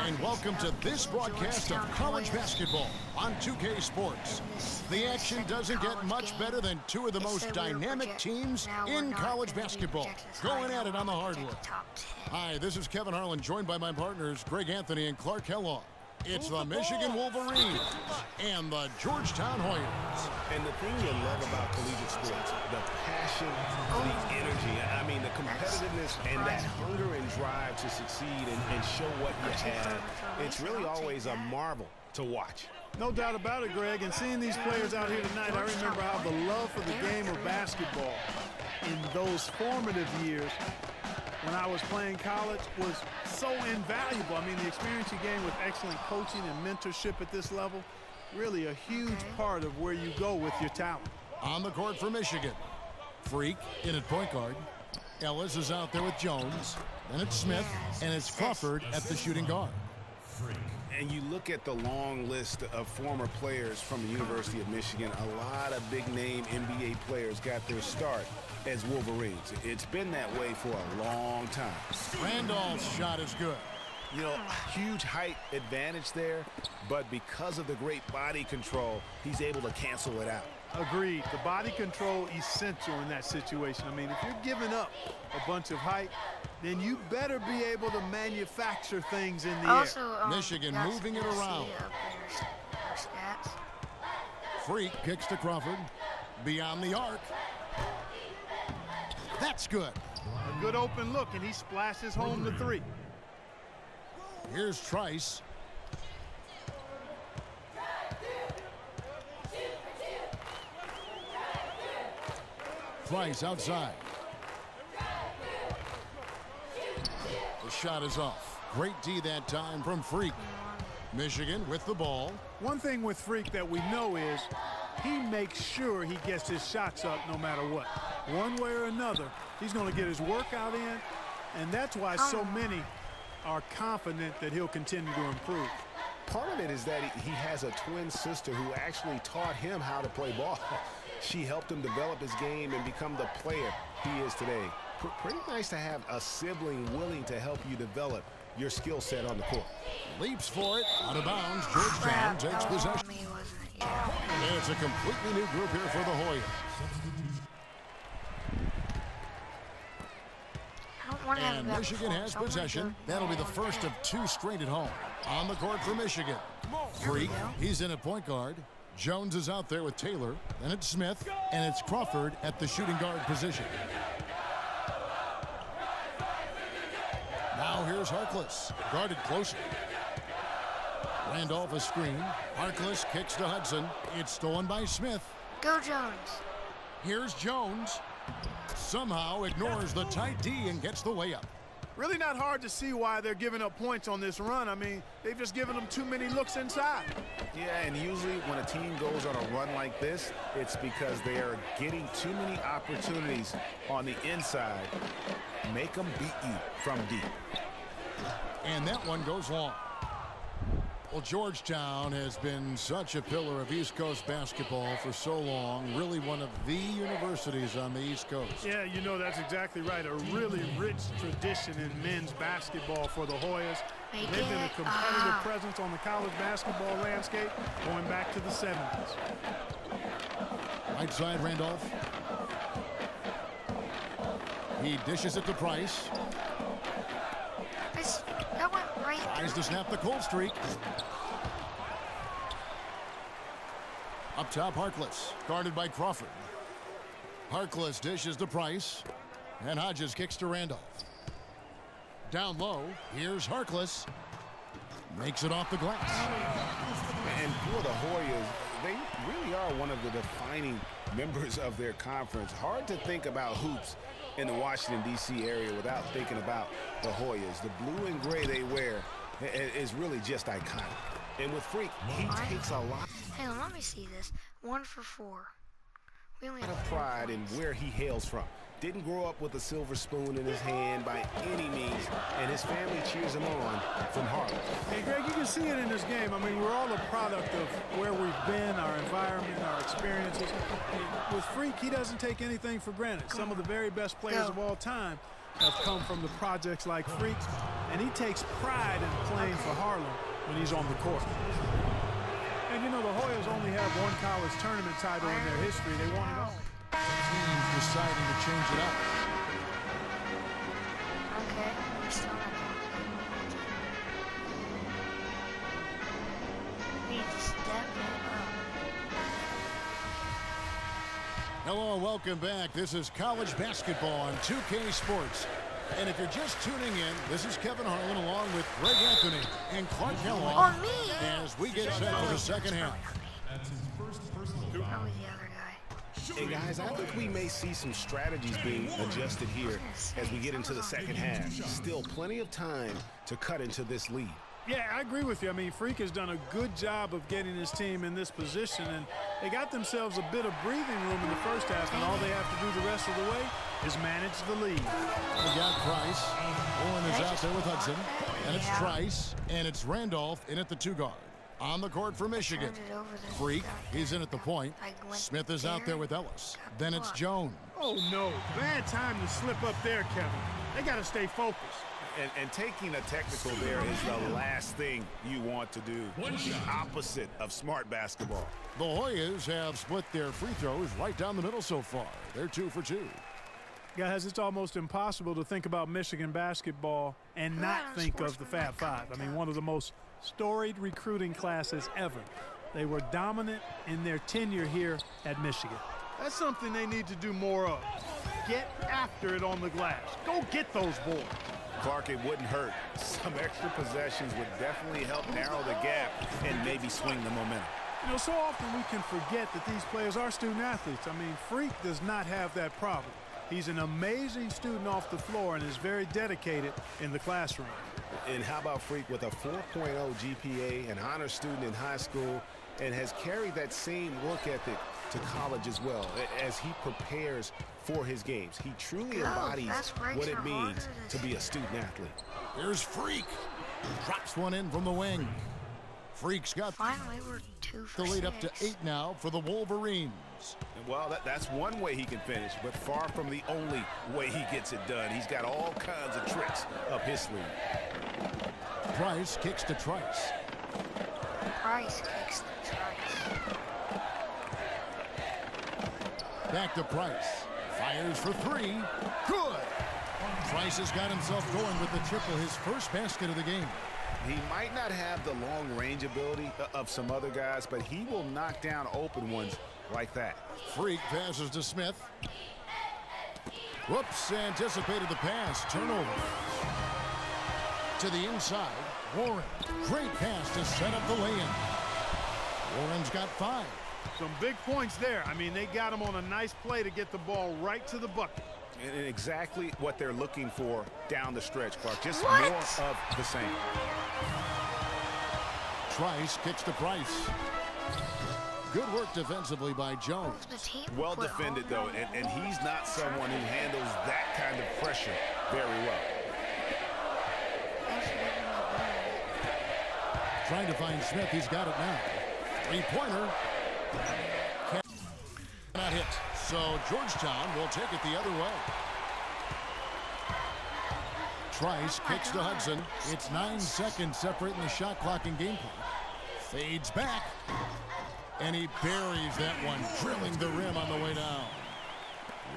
And welcome to this broadcast of college basketball on 2K Sports. The action doesn't get much better than two of the most dynamic teams in college basketball going at it on the hardwood. Hi, this is Kevin Harlan, joined by my partners Greg Anthony and Clark Kellogg. It's the Michigan Wolverines and the Georgetown Hoyas. And the thing you love about collegiate sports, the passion, the energy, I mean the competitiveness and that hunger and drive to succeed and show what you have. It's really always a marvel to watch. No doubt about it, Greg. And seeing these players out here tonight, I remember how the love for the game of basketball in those formative years when I was playing college was so invaluable. I mean, the experience you gain with excellent coaching and mentorship at this level, really a huge part of where you go with your talent. On the court for Michigan, Freak in at point guard. Ellis is out there with Jones. Then it's Smith, and it's Crawford at the shooting guard. And you look at the long list of former players from the University of Michigan, a lot of big-name NBA players got their start as Wolverines. It's been that way for a long time. Randolph's shot is good. You know, huge height advantage there, but because of the great body control, he's able to cancel it out. Agreed. The body control essential in that situation. I mean, if you're giving up a bunch of height, then you better be able to manufacture things in the air. Michigan moving it around. Freak kicks to Crawford. Beyond the arc. That's good. A good open look, and he splashes home the three. Here's Trice. Trice outside. The shot is off. Great D that time from Freak. Michigan with the ball. One thing with Freak that we know is he makes sure he gets his shots up no matter what. One way or another, he's going to get his workout in, and that's why so many are confident that he'll continue to improve. Part of it is that he has a twin sister who actually taught him how to play ball. She helped him develop his game and become the player he is today. Pretty nice to have a sibling willing to help you develop your skill set on the court. Leaps for it. Out of bounds. Georgetown takes possession. And it's a completely new group here for the Hoyas. And Michigan has possession. That'll be the first of two straight at home. On the court for Michigan. Freak, he's in at point guard. Jones is out there with Taylor. Then it's Smith, and it's Crawford at the shooting guard position. Now here's Harkless, guarded closer. Randolph a screen. Harkless kicks to Hudson. It's stolen by Smith. Go Jones. Here's Jones. Somehow ignores the tight D and gets the layup. Really not hard to see why they're giving up points on this run. I mean, they've just given them too many looks inside. Yeah, and usually when a team goes on a run like this, it's because they are getting too many opportunities on the inside. Make them beat you from deep. And that one goes long. Well, Georgetown has been such a pillar of East Coast basketball for so long. Really one of the universities on the East Coast. Yeah, you know, that's exactly right. A really rich tradition in men's basketball for the Hoyas. They've been a competitive presence on the college basketball landscape going back to the 70s. Right side, Randolph. He dishes it to Price. That went right. Tries to snap the cold streak. Up top, Harkless, guarded by Crawford. Harkless dishes to Price, and Hodges kicks to Randolph. Down low, here's Harkless. Makes it off the glass. And for the Hoyas, they really are one of the defining members of their conference. Hard to think about hoops in the Washington, D.C. area without thinking about the Hoyas. The blue and gray they wear is really just iconic. And with Freak, he takes a lot. Hey, let me see this. 1 for 4. We only A lot of pride in where he hails from. Didn't grow up with a silver spoon in his hand by any means, and his family cheers him on from Harlem. Hey, Greg, you can see it in this game. I mean, we're all a product of where we've been, our environment, our experiences. With Freak, he doesn't take anything for granted. Some of the very best players of all time have come from the projects like Freak, and he takes pride in playing for Harlan when he's on the court. And, you know, the Hoyas only have one college tournament title in their history. They won it all. Teams deciding to change it up. Okay, we're still not going. We need to step it up. Hello, welcome back. This is college basketball on 2K Sports. And if you're just tuning in, this is Kevin Harlan along with Greg Anthony and Clark Kellogg On me! as we get set for the second half. Probably the other guy. And guys, I think we may see some strategies being adjusted here as we get into the second half. Still plenty of time to cut into this lead. Yeah, I agree with you. I mean, Freak has done a good job of getting his team in this position, and they got themselves a bit of breathing room in the first half, and all they have to do the rest of the way is manage the lead. We got Price. Warren is out there with Hudson. And it's Trice, and it's Randolph in at the 2 guard. On the court for Michigan. Freak, he's in at the point. Smith is out there with Ellis. Then it's Jones. Oh, no. Bad time to slip up there, Kevin. They got to stay focused. And taking a technical there is the last thing you want to do. The opposite of smart basketball. The Hoyas have split their free throws right down the middle so far. They're 2 for 2. Guys, it's almost impossible to think about Michigan basketball and not think of the Fab Five. I mean, one of the most storied recruiting classes ever. They were dominant in their tenure here at Michigan. That's something they need to do more of. Get after it on the glass. Go get those boards. Clark, it wouldn't hurt. Some extra possessions would definitely help narrow the gap and maybe swing the momentum. You know, so often we can forget that these players are student athletes. I mean, Freak does not have that problem. He's an amazing student off the floor and is very dedicated in the classroom. And how about Freak with a 4.0 GPA, an honor student in high school, and has carried that same work ethic to college as well as he prepares for his games. He truly embodies what it means to be a student athlete. Here's Freak. Drops one in from the wing. Freak's got Finally, we're 2 for the 6. lead up to 8 now for the Wolverines. Well, that's one way he can finish, but far from the only way he gets it done. He's got all kinds of tricks up his sleeve. Price kicks to Trice. Price kicks the Trice. Back to Price. Fires for 3. Good. Price has got himself going with the triple, his first basket of the game. He might not have the long-range ability of some other guys, but he will knock down open ones like that. Freak passes to Smith. Whoops, anticipated the pass. Turnover. To the inside, Warren. Great pass to set up the lay-in. Warren's got 5. Some big points there. I mean, they got him on a nice play to get the ball right to the bucket. And exactly what they're looking for down the stretch, Clark. Just more of the same. Trice kicks to Price. Good work defensively by Jones. Well defended, though, and he's not someone who handles that kind of pressure very well. Trying to find Smith. He's got it now. 3-pointer. Not hit. So Georgetown will take it the other way. Trice kicks to Hudson. It's 9 seconds separating the shot clock and game clock. Fades back. And he buries that one, drilling the rim on the way down.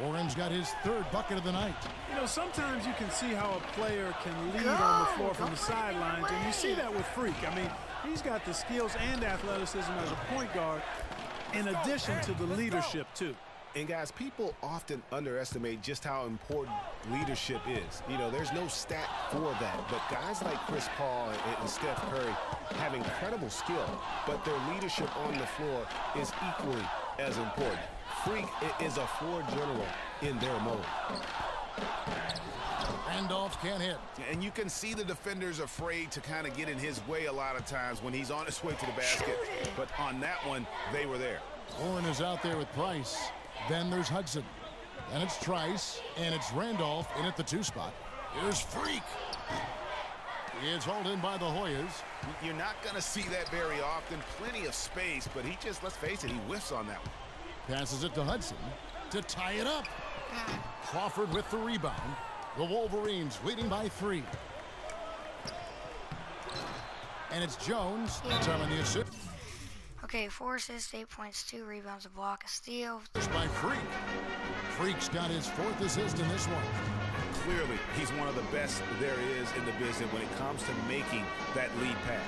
Warren's got his 3rd bucket of the night. You know, sometimes you can see how a player can lead on the floor from the sidelines, and you see that with Freak. I mean, he's got the skills and athleticism as a point guard in addition to the leadership, too. And guys, people often underestimate just how important leadership is. You know, there's no stat for that, but guys like Chris Paul and Steph Curry have incredible skill, but their leadership on the floor is equally as important. Freak is a floor general in their mode. Randolph can't hit. And you can see the defenders afraid to kind of get in his way a lot of times when he's on his way to the basket. But on that one, they were there. Warren is out there with Price. Then there's Hudson. Then it's Trice, and it's Randolph in at the 2 spot. Here's Freak. He is hauled in by the Hoyas. You're not going to see that very often. Plenty of space, but he just, let's face it, he whiffs on that one. Passes it to Hudson to tie it up. Crawford with the rebound. The Wolverines leading by 3. And it's Jones. That's on the assist. Okay, 4 assists, 8 points, 2 rebounds, a block, a steal. By Freak. Freak's got his 4th assist in this one. Clearly, he's one of the best there is in the business when it comes to making that lead pass.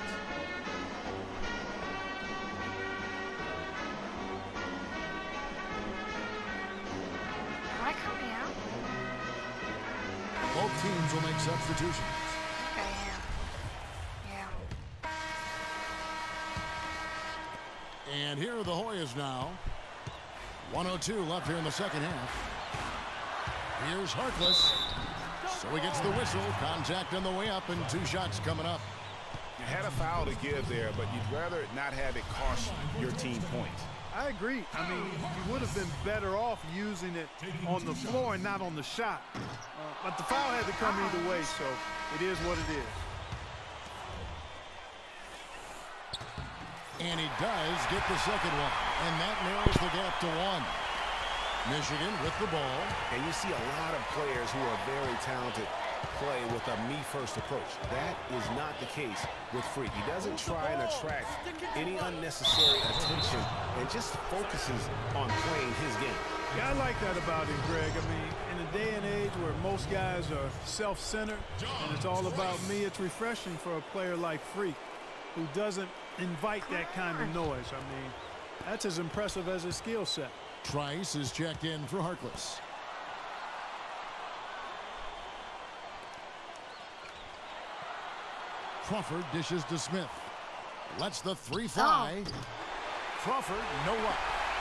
Am I coming out? Both teams will make substitutions. I think I am. Yeah. And here are the Hoyas now. 1:02 left here in the second half. Here's Harkless. So he gets the whistle. Contact on the way up and 2 shots coming up. You had a foul to give there, but you'd rather not have it cost your team points. I agree. I mean, you would have been better off using it on the floor and not on the shot. But the foul had to come either way, so it is what it is. And he does get the second one. And that narrows the gap to 1. Michigan with the ball. And you see a lot of players who are very talented play with a me-first approach. That is not the case with Freak. He doesn't try and attract any unnecessary attention and just focuses on playing his game. Yeah, I like that about him, Greg. I mean, in a day and age where most guys are self-centered and it's all about me, it's refreshing for a player like Freak who doesn't invite that kind of noise. I mean, that's as impressive as his skill set. Trice is checked in for Harkless. Crawford dishes to Smith. Lets the 3 fly. Crawford, no luck.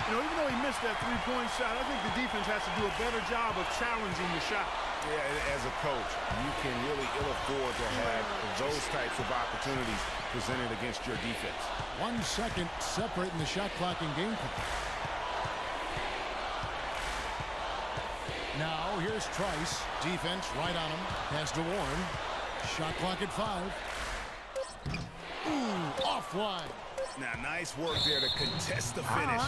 You know, even though he missed that 3-point shot, I think the defense has to do a better job of challenging the shot. Yeah, as a coach, you can really ill afford to have those types of opportunities presented against your defense. 1 second separating the shot clock and game clock. Now here's Trice. Defense right on him. Pass to Warren. Shot clock at 5. Ooh, offline. Now, nice work there to contest the finish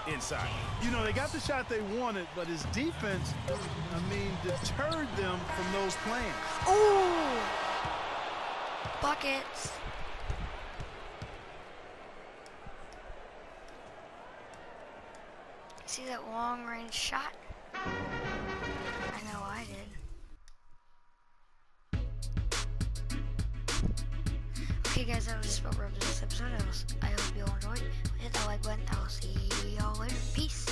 inside. You know, they got the shot they wanted, but his defense, I mean, deterred them from those plans. Ooh! Buckets. See that long-range shot? I know I did. Okay, guys, that was just about wrap up this episode. I hope you all enjoyed. Hit that like button. I will see y'all later. Peace.